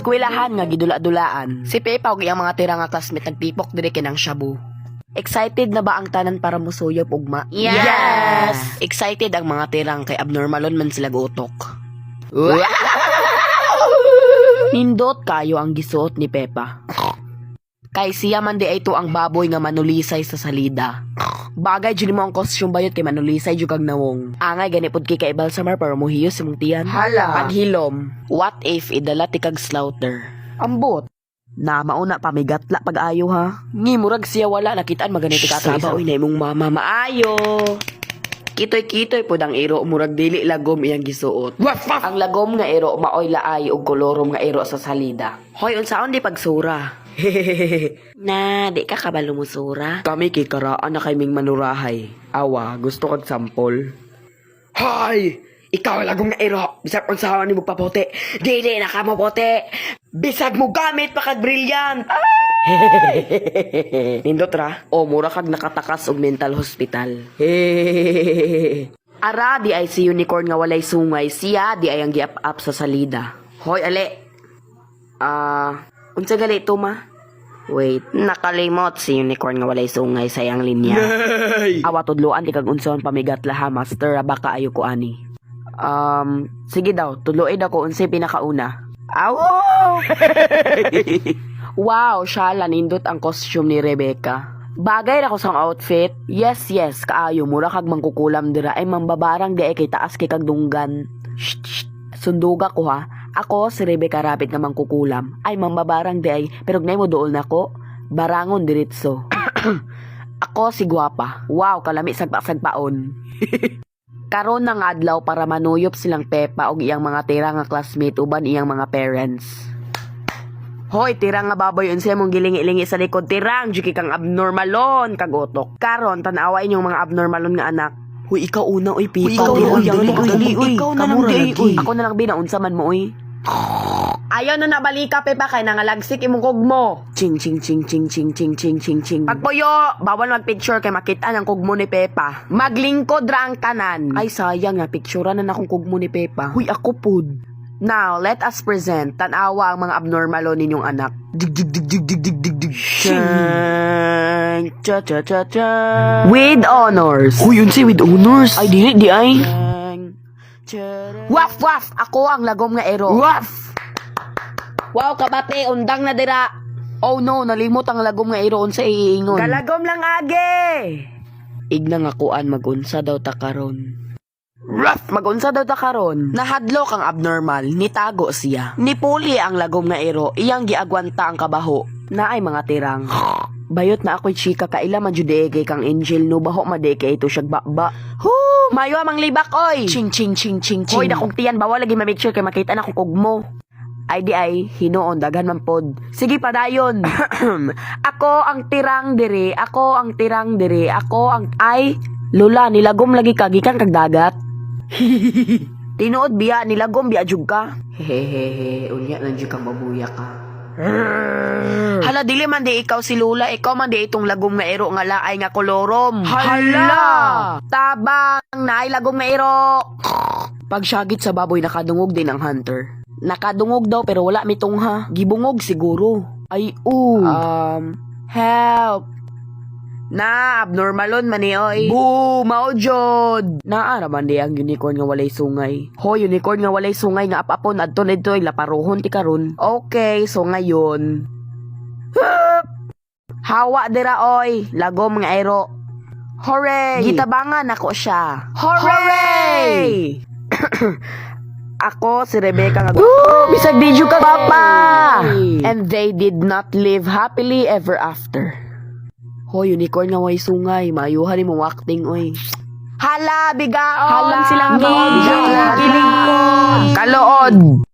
eskwelahan nga gidula-dulaan. Si Pepa ug iyang mga tira nga classmate nagtipok diri kinang shabu. Excited na ba ang tanan para musuyop ugma? Yes! Excited ang mga tirang kay abnormalon man sila gutok. Nindot kayo ang gisuot ni Pepa. Kay siya man di ito ang baboy nga manulisay sa salida. Bagay dyan mo ang costume bayot kay manulisay jud kag nawong. Angay gani pud kay balsamar para mohiyos imong tiyan. Hala. Paghilom. What if idala ti kag slaughter? Ambot. Na mauna pamigatla pag-ayo ha. Ngi murag siya wala nakitaan maganiti ka to. Sabaw na imong mama maayo. Kitoy-kitoy po ang iro murag dili lagom iyang gisuot. Ang lagom nga iro maoy laay og kolorom nga iro sa salida. Hoy unsaon di pagsura? Na, di ka kabalo mo sura? Kami kikaraan na kaming manurahay. Awa, gusto kag sampol? Hay! Ikaw lagong na iro. Bisag kung sahawan ni mo papote. Dili na ka mapote. Bisag mo gamit pa kag brilliant. Nindot ra? O, mura kag nakatakas og mental hospital. Ara, di ay si unicorn nga walay sungay. Siya, di ay ang giap-up sa salida. Hoy, ale. Unsa gali ito ma? Wait, nakalimot si unicorn nga walay sungay sa iyang linya. Awa tudloan di kag unsaon pamigat laha master baka ayo ko ani. Sige daw, tudloy daw ko unsay pinakauna. Aw! Wow, shala nindot ang costume ni Rebecca. Bagay ra ko sang outfit. Yes, kaayo mura kag mangkukulam dira ay mambabarang di ay kay taas kay kag dunggan. Shh. Sunduga ko ha. Ako, si Rebecca Rapid nga mangkukulam. Ay, mambabarang di ay, pero gnay mo dool na ko. Barangon diritso. Ako, si Guapa. Wow, kalami sagpa-sagpaon. Karon na nga adlaw para manuyop silang Pepa og iyang mga tira nga classmate uban iyang mga parents. Hoy, tirang nga baboy unsa mong gilingi-lingi sa likod. Tirang, juki kang abnormalon, kagotok. Karon, tanawa inyong mga abnormalon nga anak. Huy, ikaw una, uy, Pipa. Ikaw na lang, uy. Ako na lang, binaunsa man mo, uy. Ayaw na nabalika, Pepa, kay nangalagsik imong kugmo. Ching. Pagpuyo, bawal mag-picture kay makita ang kugmo ni Pepa. Maglingkod ra ang tanan. Ay, sayang nga, picturean na akong kugmo ni Pepa. Huy, ako pud. Now, let us present. Tanawa ang mga abnormalo ninyong anak. Dig. Cha. With honors. Huy, unsi with honors? Ay, di ay. Waf! Ako ang lagom nga ero. Waf! Wow, kabate, undang na dira. Oh no, nalimot ang lagom nga ero unsa iingon. Kalagom lang age. Ignang akuan magunsa daw ta karon. Ruff! Magunsa daw ta karon. Nahadlok ang abnormal, nitago siya. Nipuli ang lagom nga ero, iyang giagwanta ang kabaho. Naay mga tirang. Bayot na ako'y chika kaila man judege kang angel no baho madeke ito siyag baba. Hoo! Mayo amang libak oy. Ching. Hoy dakong tiyan bawal lagi ma-make sure kay makita na kung kugmo. Ay di ay hinoon dagan man pod. Sige padayon. Ako ang tirang dire. Ako ang ay lula nilagom lagi kagikan kag dagat. Tinuod biya nilagom biya jud ka. Hehehe unya nan jud kang mabuya ka. Hala, dili man di ikaw si Lula. Ikaw man di itong lagom nga ero nga laay nga kolorom. Hala! Tabang naay lagom nga ero. Pagsyagit sa baboy, nakadungog din ang hunter. Nakadungog daw pero wala mitong ha. Gibungog siguro. Ay, help. Na, abnormalon man ni oy. Boo, maojod. Naara man di ang unicorn nga walay sungay. Hoy, unicorn nga walay sungay nga apapon adto nidto laparuhon ti karon. Okay, so ngayon. Hawa dira oy, lagom nga ero. Hooray! Gitabangan ako siya. Hooray! Ako si Rebecca nga. Woo! Bisag di ka papa. And they did not live happily ever after. Hoy, unicorn nga way sungay. Maayuhan ni mo acting, oy. Hala, bigaon! Silang Bigaon! Kalood!